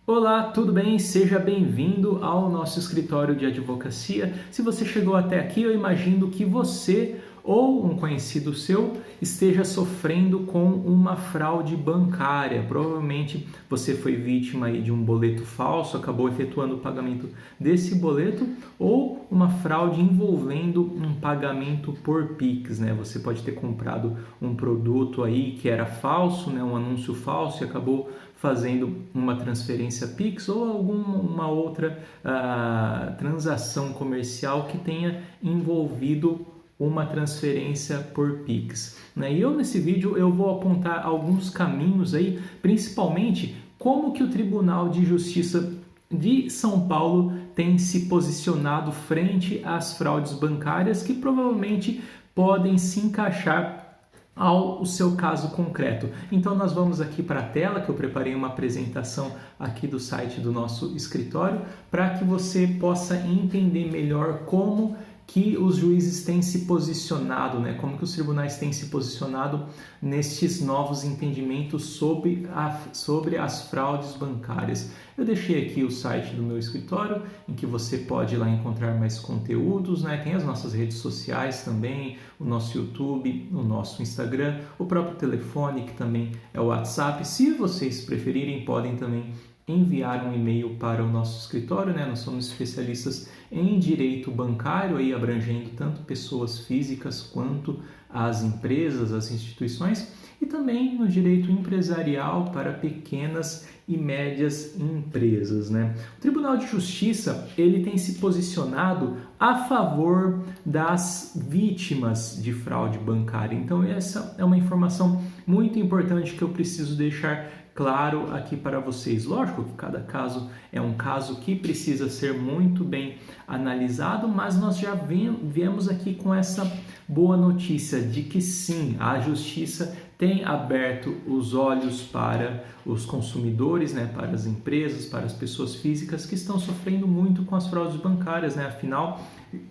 Olá, tudo bem? Seja bem-vindo ao nosso escritório de advocacia. Se você chegou até aqui, eu imagino que você ou um conhecido seu esteja sofrendo com uma fraude bancária. Provavelmente você foi vítima aí de um boleto falso, acabou efetuando o pagamento desse boleto ou uma fraude envolvendo um pagamento por Pix, né? Você pode ter comprado um produto aí que era falso, né? Um anúncio falso e acabou fazendo uma transferência Pix ou alguma outra transação comercial que tenha envolvido uma transferência por Pix, né? E eu nesse vídeo eu vou apontar alguns caminhos aí, principalmente como que o Tribunal de Justiça de São Paulo tem se posicionado frente às fraudes bancárias que provavelmente podem se encaixar ao seu caso concreto. Então nós vamos aqui para a tela, que eu preparei uma apresentação aqui do site do nosso escritório, para que você possa entender melhor como que os juízes têm se posicionado, né? Como que os tribunais têm se posicionado nestes novos entendimentos sobre as fraudes bancárias. Eu deixei aqui o site do meu escritório, em que você pode ir lá encontrar mais conteúdos, né? Tem as nossas redes sociais também, o nosso YouTube, o nosso Instagram, o próprio telefone, que também é o WhatsApp. Se vocês preferirem, podem também enviar um e-mail para o nosso escritório, né? Nós somos especialistas em direito bancário, aí abrangendo tanto pessoas físicas quanto as empresas, as instituições, e também no direito empresarial para pequenas e médias empresas, né? O Tribunal de Justiça, ele tem se posicionado a favor das vítimas de fraude bancária. Então essa é uma informação muito importante que eu preciso deixar claro aqui para vocês. Lógico que cada caso é um caso que precisa ser muito bem analisado, mas nós já viemos aqui com essa boa notícia de que sim, a justiça tem aberto os olhos para os consumidores, né, para as empresas, para as pessoas físicas que estão sofrendo muito com as fraudes bancárias, né? Afinal,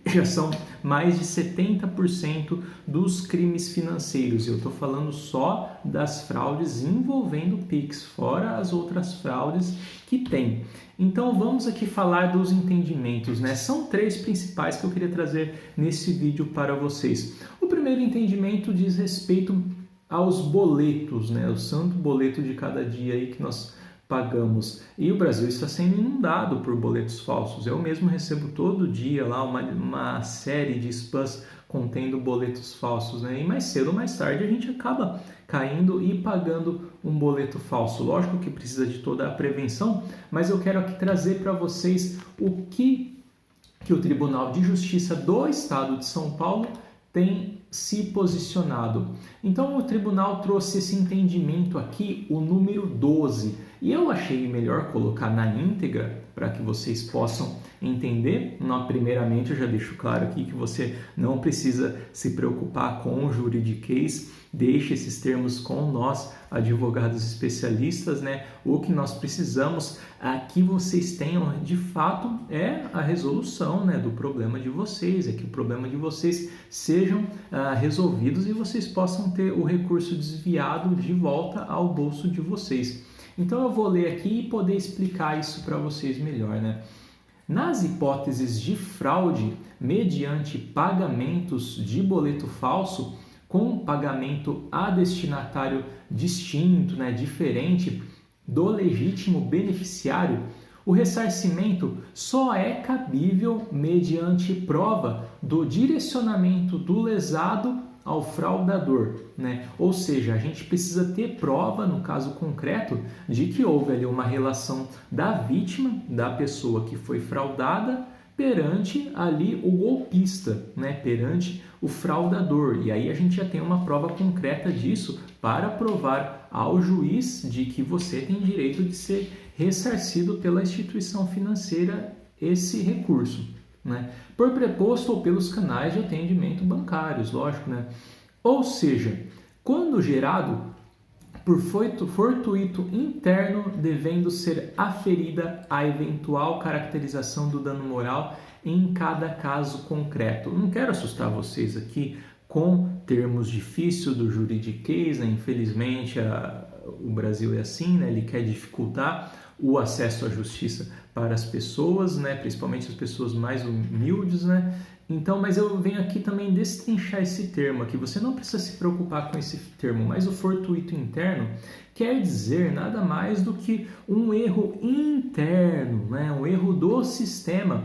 já são mais de 70% dos crimes financeiros. Eu estou falando só das fraudes envolvendo o Pix, fora as outras fraudes que tem. Então vamos aqui falar dos entendimentos, né? São três principais que eu queria trazer nesse vídeo para vocês. O primeiro entendimento diz respeito aos boletos, né? O santo boleto de cada dia aí que nós pagamos. E o Brasil está sendo inundado por boletos falsos. Eu mesmo recebo todo dia lá uma série de spams contendo boletos falsos, né? E mais cedo ou mais tarde a gente acaba caindo e pagando um boleto falso. Lógico que precisa de toda a prevenção, mas eu quero aqui trazer para vocês o que o Tribunal de Justiça do Estado de São Paulo tem se posicionado. Então o tribunal trouxe esse entendimento aqui, o número 12, e eu achei melhor colocar na íntegra para que vocês possam entender. Primeiramente, eu já deixo claro aqui que você não precisa se preocupar com o juridiquês, deixe esses termos com nós, advogados especialistas, né? O que nós precisamos que vocês tenham, de fato, é a resolução, né, do problema de vocês, é que o problema de vocês sejam resolvidos e vocês possam ter o recurso desviado de volta ao bolso de vocês. Então eu vou ler aqui e poder explicar isso para vocês melhor, né? Nas hipóteses de fraude mediante pagamentos de boleto falso, com pagamento a destinatário distinto, né, diferente do legítimo beneficiário, o ressarcimento só é cabível mediante prova do direcionamento do lesado ao fraudador, né? Ou seja, a gente precisa ter prova, no caso concreto, de que houve ali uma relação da vítima, da pessoa que foi fraudada, perante ali o golpista, né? Perante o fraudador. E aí a gente já tem uma prova concreta disso para provar ao juiz de que você tem direito de ser ressarcido pela instituição financeira esse recurso, né? Por preposto ou pelos canais de atendimento bancários, lógico, né? Ou seja, quando gerado por fortuito interno, devendo ser aferida a eventual caracterização do dano moral em cada caso concreto. Não quero assustar vocês aqui com termos difíceis do juridiquês, né? Infelizmente o Brasil é assim, né? Ele quer dificultar o acesso à justiça para as pessoas, né, principalmente as pessoas mais humildes, né? Então, mas eu venho aqui também destrinchar esse termo aqui. Você não precisa se preocupar com esse termo, mas o fortuito interno quer dizer nada mais do que um erro interno, né? Um erro do sistema,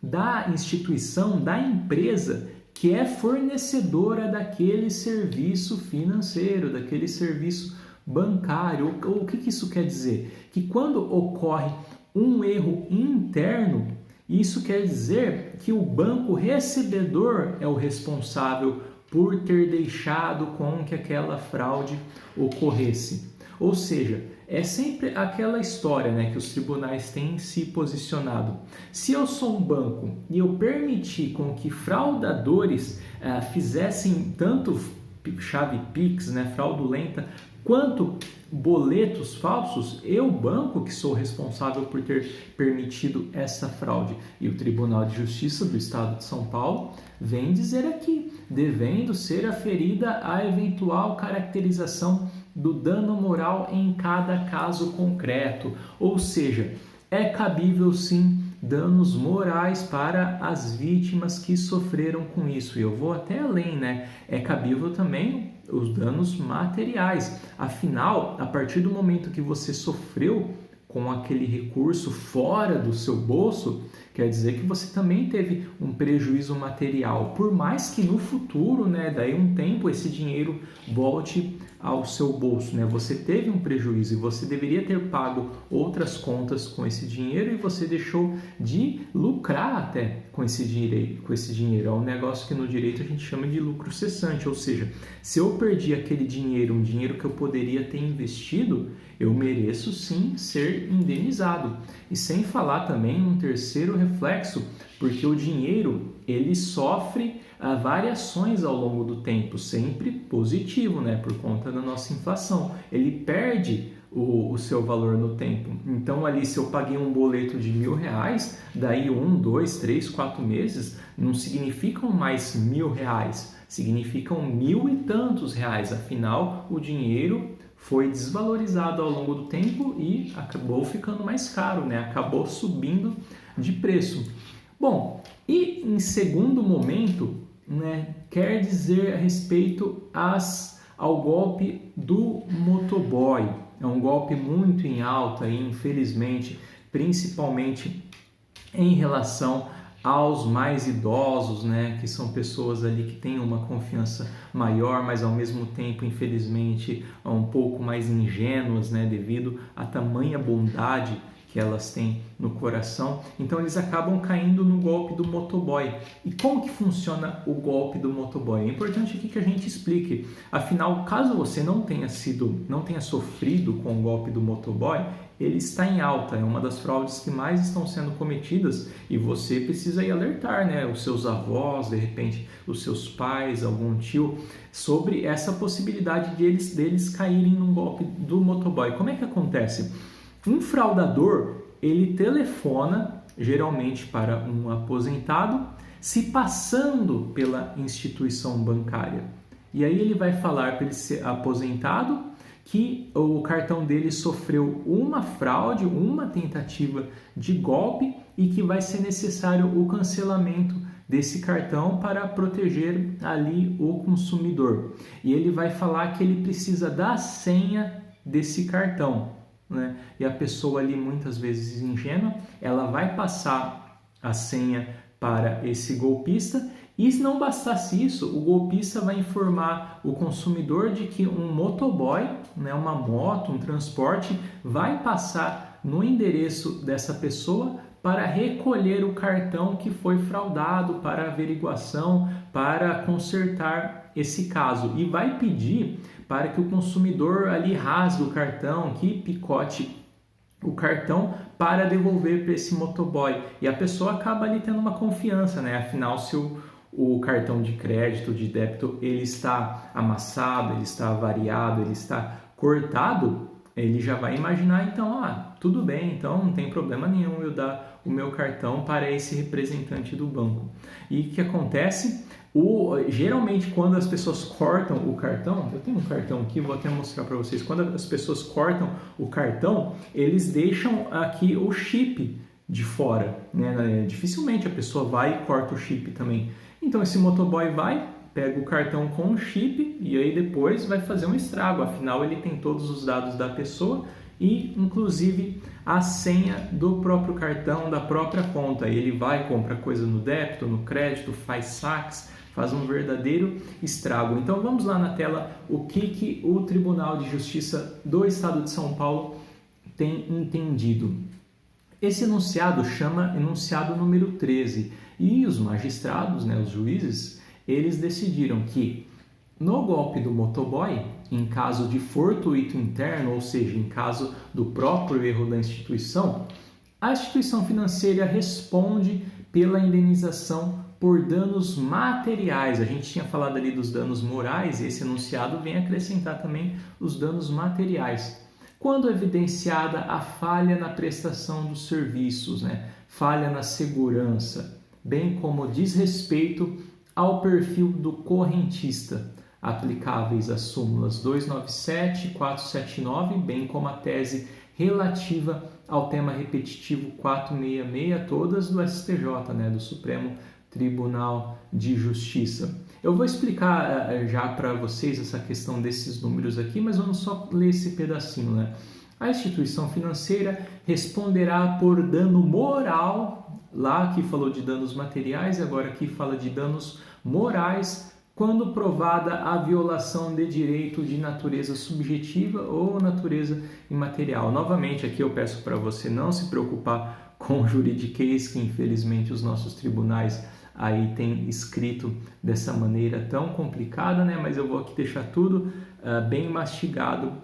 da instituição, da empresa que é fornecedora daquele serviço financeiro, daquele serviço bancário. O que isso quer dizer? Que quando ocorre um erro interno, isso quer dizer que o banco recebedor é o responsável por ter deixado com que aquela fraude ocorresse. Ou seja, é sempre aquela história, né, que os tribunais têm se posicionado. Se eu sou um banco e eu permiti com que fraudadores fizessem tanto chave Pix, né, fraudulenta, quanto boletos falsos, eu, banco, que sou responsável por ter permitido essa fraude. E o Tribunal de Justiça do Estado de São Paulo vem dizer aqui, devendo ser aferida a eventual caracterização do dano moral em cada caso concreto. Ou seja, é cabível sim danos morais para as vítimas que sofreram com isso. E eu vou até além, né? É cabível também os danos materiais. Afinal, a partir do momento que você sofreu com aquele recurso fora do seu bolso, quer dizer que você também teve um prejuízo material. Por mais que no futuro, né, daí um tempo, esse dinheiro volte ao seu bolso, né? Você teve um prejuízo e você deveria ter pago outras contas com esse dinheiro e você deixou de lucrar até com esse dinheiro. É um negócio que no direito a gente chama de lucro cessante, ou seja, se eu perdi aquele dinheiro, um dinheiro que eu poderia ter investido, eu mereço sim ser indenizado. E sem falar também um terceiro reflexo, porque o dinheiro ele sofre variações ao longo do tempo, sempre positivo, né? Por conta da nossa inflação. Ele perde o seu valor no tempo. Então ali, se eu paguei um boleto de R$1.000, daí 1, 2, 3, 4 meses, não significam mais R$1.000, significam 1.000 e tantos reais. Afinal, o dinheiro foi desvalorizado ao longo do tempo e acabou ficando mais caro, né? Acabou subindo de preço. Bom, e em segundo momento, né, quer dizer a respeito ao golpe do motoboy. É um golpe muito em alta e, infelizmente, principalmente em relação aos mais idosos, né, que são pessoas ali que têm uma confiança maior, mas ao mesmo tempo, infelizmente, um pouco mais ingênuas, né, devido à tamanha bondade que elas têm no coração. Então eles acabam caindo no golpe do motoboy. E como que funciona o golpe do motoboy? É importante aqui que a gente explique. Afinal, caso você não tenha sofrido com o golpe do motoboy, ele está em alta, é uma das fraudes que mais estão sendo cometidas e você precisa ir alertar, né, os seus avós, de repente os seus pais, algum tio, sobre essa possibilidade deles caírem num golpe do motoboy. Como é que acontece? Um fraudador, ele telefona geralmente para um aposentado, se passando pela instituição bancária. E aí ele vai falar para esse aposentado que o cartão dele sofreu uma fraude, uma tentativa de golpe e que vai ser necessário o cancelamento desse cartão para proteger ali o consumidor. E ele vai falar que ele precisa da senha desse cartão, né? E a pessoa ali, muitas vezes ingênua, ela vai passar a senha para esse golpista. E se não bastasse isso, o golpista vai informar o consumidor de que um motoboy, né, uma moto, um transporte, vai passar no endereço dessa pessoa para recolher o cartão que foi fraudado, para averiguação, para consertar esse caso. E vai pedir para que o consumidor ali rasgue o cartão, que picote o cartão para devolver para esse motoboy. E a pessoa acaba ali tendo uma confiança, né? Afinal, se o cartão de crédito, de débito, ele está amassado, ele está avariado, ele está cortado, ele já vai imaginar, então, tudo bem, então não tem problema nenhum eu dar o meu cartão para esse representante do banco. E o que acontece? Geralmente, quando as pessoas cortam o cartão, eu tenho um cartão aqui, vou até mostrar para vocês, quando as pessoas cortam o cartão, eles deixam aqui o chip de fora, né? Dificilmente a pessoa vai e corta o chip também. Então, esse motoboy vai, pega o cartão com o chip e aí depois vai fazer um estrago, afinal ele tem todos os dados da pessoa e inclusive a senha do próprio cartão, da própria conta. Ele vai, compra coisa no débito, no crédito, faz saques, faz um verdadeiro estrago. Então vamos lá na tela o que o Tribunal de Justiça do Estado de São Paulo tem entendido. Esse enunciado chama enunciado número 13 e os magistrados, os juízes, eles decidiram que no golpe do motoboy, em caso de fortuito interno, ou seja, em caso do próprio erro da instituição, a instituição financeira responde pela indenização por danos materiais. A gente tinha falado ali dos danos morais e esse enunciado vem acrescentar também os danos materiais. Quando evidenciada a falha na prestação dos serviços, falha na segurança, bem como desrespeito ao perfil do correntista, aplicáveis às súmulas 297 e 479, bem como a tese relativa ao tema repetitivo 466, todas do STJ, do Supremo Tribunal de Justiça. Eu vou explicar já para vocês essa questão desses números aqui, mas vamos só ler esse pedacinho. A instituição financeira responderá por dano moral, lá aqui falou de danos materiais e agora aqui fala de danos morais, quando provada a violação de direito de natureza subjetiva ou natureza imaterial. Novamente, aqui eu peço para você não se preocupar com o juridiquês, que infelizmente os nossos tribunais aí têm escrito dessa maneira tão complicada, mas eu vou aqui deixar tudo bem mastigado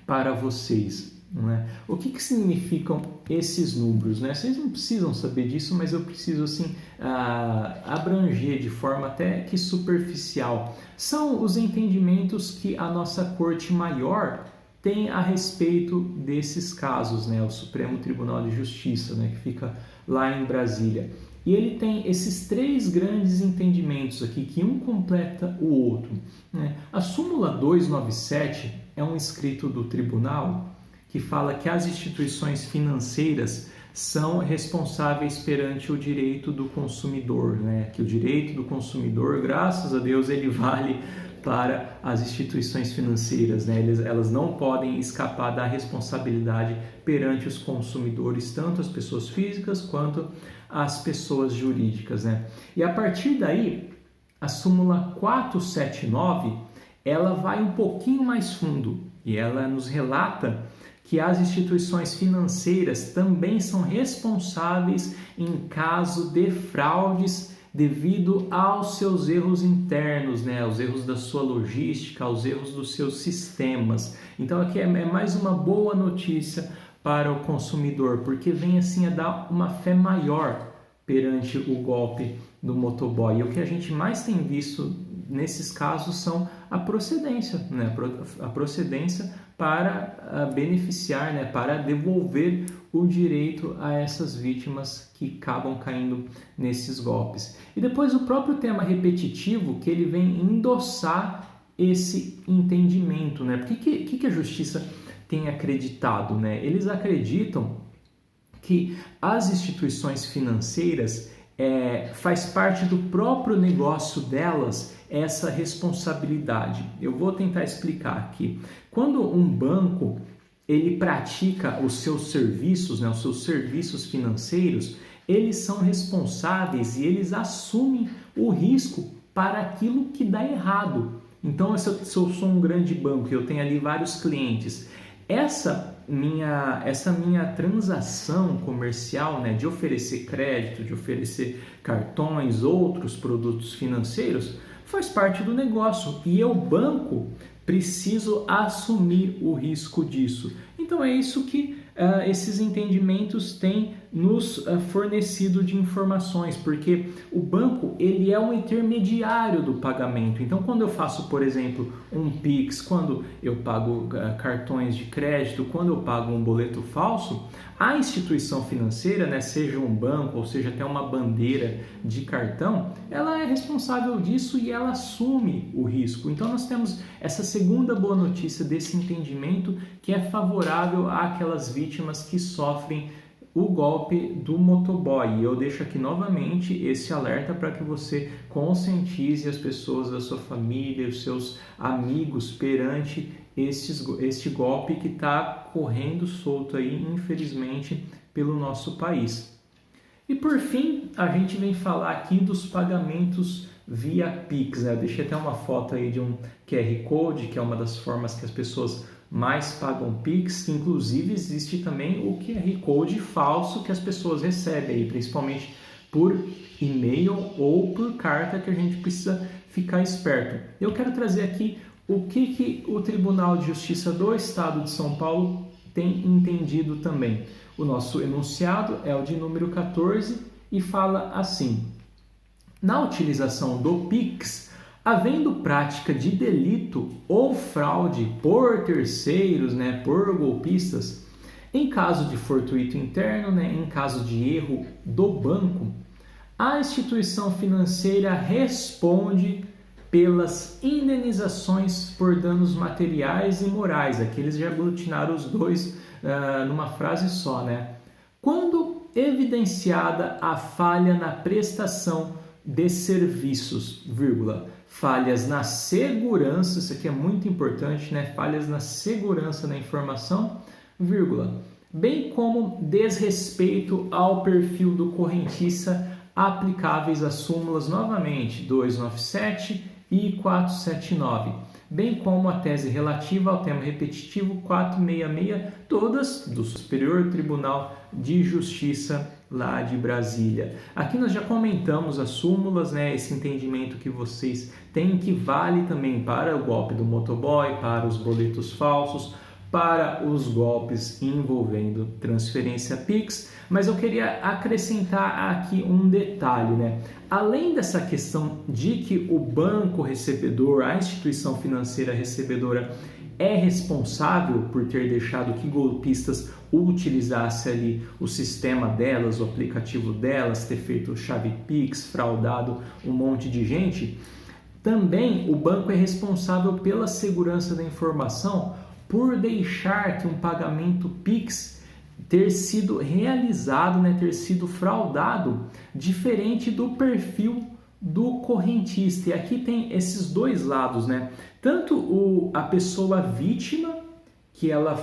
para vocês. O que significam esses números? Vocês não precisam saber disso, mas eu preciso assim abranger de forma até que superficial. São os entendimentos que a nossa Corte Maior tem a respeito desses casos, o Supremo Tribunal de Justiça, que fica lá em Brasília. E ele tem esses 3 grandes entendimentos aqui, que um completa o outro. A súmula 297 é um escrito do tribunal que fala que as instituições financeiras são responsáveis perante o direito do consumidor, que o direito do consumidor, graças a Deus, ele vale para as instituições financeiras, elas não podem escapar da responsabilidade perante os consumidores, tanto as pessoas físicas quanto as pessoas jurídicas, E a partir daí, a súmula 479, ela vai um pouquinho mais fundo e ela nos relata que as instituições financeiras também são responsáveis em caso de fraudes devido aos seus erros internos, aos erros da sua logística, aos erros dos seus sistemas. Então aqui é mais uma boa notícia para o consumidor, porque vem assim a dar uma fé maior perante o golpe do motoboy. E o que a gente mais tem visto nesses casos são a procedência, a procedência para beneficiar, para devolver o direito a essas vítimas que acabam caindo nesses golpes. E depois o próprio tema repetitivo, que ele vem endossar esse entendimento, Porque que a justiça tem acreditado, Eles acreditam que as instituições financeiras faz parte do próprio negócio delas essa responsabilidade. Eu vou tentar explicar aqui. Quando um banco ele pratica os seus serviços, os seus serviços financeiros, eles são responsáveis e eles assumem o risco para aquilo que dá errado. Então, se eu sou um grande banco e eu tenho ali vários clientes, essa minha transação comercial, de oferecer crédito, de oferecer cartões, outros produtos financeiros, faz parte do negócio e eu, banco, preciso assumir o risco disso. Então é isso que esses entendimentos têm nos fornecido de informações, porque o banco ele é um intermediário do pagamento. Então, quando eu faço, por exemplo, um Pix, quando eu pago cartões de crédito, quando eu pago um boleto falso, a instituição financeira, né, seja um banco ou seja até uma bandeira de cartão, ela é responsável disso e ela assume o risco. Então, nós temos essa segunda boa notícia desse entendimento que é favorável àquelas vítimas que sofrem o golpe do motoboy. E eu deixo aqui novamente esse alerta para que você conscientize as pessoas da sua família, os seus amigos perante este golpe que está correndo solto aí, infelizmente, pelo nosso país. E por fim, a gente vem falar aqui dos pagamentos via Pix. Eu deixei até uma foto aí de um QR Code, que é uma das formas que as pessoas mais pagam Pix. Inclusive existe também o QR Code falso que as pessoas recebem, aí, principalmente por e-mail ou por carta, que a gente precisa ficar esperto. Eu quero trazer aqui o que o Tribunal de Justiça do Estado de São Paulo tem entendido também. O nosso enunciado é o de número 14 e fala assim: na utilização do Pix, havendo prática de delito ou fraude por terceiros, por golpistas, em caso de fortuito interno, em caso de erro do banco, a instituição financeira responde pelas indenizações por danos materiais e morais. Aqui eles já aglutinaram os dois numa frase só, Quando evidenciada a falha na prestação de serviços, falhas na segurança, isso aqui é muito importante, falhas na segurança da informação, bem como desrespeito ao perfil do correntista aplicáveis às súmulas, novamente, 297 e 479, bem como a tese relativa ao tema repetitivo 466, todas do Superior Tribunal de Justiça lá de Brasília. Aqui nós já comentamos as súmulas, esse entendimento que vocês têm, que vale também para o golpe do motoboy, para os boletos falsos, para os golpes envolvendo transferência Pix, mas eu queria acrescentar aqui um detalhe, Além dessa questão de que o banco recebedor, a instituição financeira recebedora, é responsável por ter deixado que golpistas utilizassem ali o sistema delas, o aplicativo delas, ter feito chave Pix, fraudado um monte de gente, também o banco é responsável pela segurança da informação por deixar que um pagamento Pix ter sido realizado, ter sido fraudado, diferente do perfil do correntista. E aqui tem esses dois lados, Tanto a pessoa vítima, que ela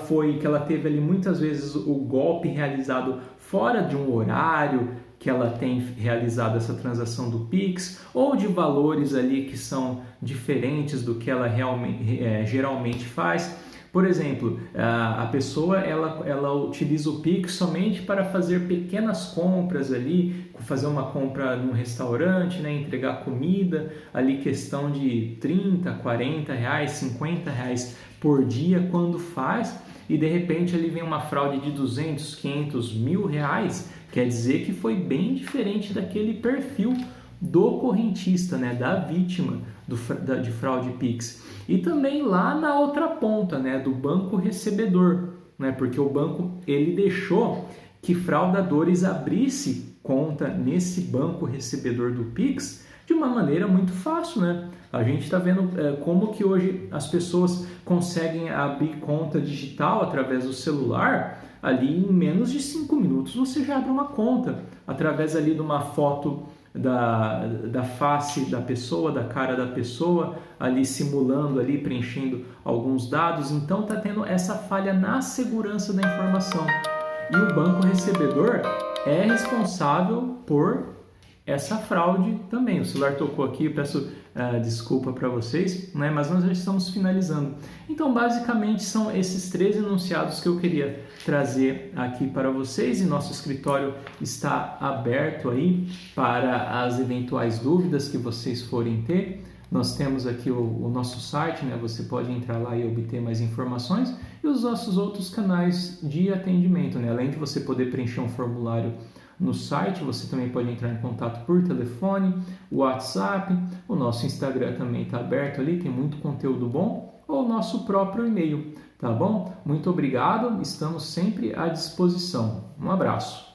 teve ali muitas vezes o golpe realizado fora de um horário que ela tem realizado essa transação do Pix, ou de valores ali que são diferentes do que ela geralmente faz. Por exemplo, a pessoa ela utiliza o Pix somente para fazer pequenas compras ali, fazer uma compra num restaurante, entregar comida, ali questão de 30, 40 reais, 50 reais por dia quando faz, e de repente ali vem uma fraude de 200, 500, R$1.000, quer dizer que foi bem diferente daquele perfil do correntista, da vítima de fraude Pix. E também lá na outra ponta, do banco recebedor, porque o banco ele deixou que fraudadores abrissem conta nesse banco recebedor do Pix de uma maneira muito fácil, A gente está vendo como que hoje as pessoas conseguem abrir conta digital através do celular, ali em menos de 5 minutos você já abre uma conta, através ali de uma foto da face da pessoa, da cara da pessoa, ali simulando, ali preenchendo alguns dados. Então está tendo essa falha na segurança da informação. E o banco recebedor é responsável por essa fraude também. O celular tocou aqui, eu peço desculpa para vocês, mas nós já estamos finalizando. Então, basicamente, são esses 3 enunciados que eu queria trazer aqui para vocês, e nosso escritório está aberto aí para as eventuais dúvidas que vocês forem ter. Nós temos aqui o nosso site, né? Você pode entrar lá e obter mais informações, e os nossos outros canais de atendimento, né? Além de você poder preencher um formulário no site, você também pode entrar em contato por telefone, WhatsApp, o nosso Instagram também está aberto ali, tem muito conteúdo bom, ou o nosso próprio e-mail, tá bom? Muito obrigado, estamos sempre à disposição. Um abraço.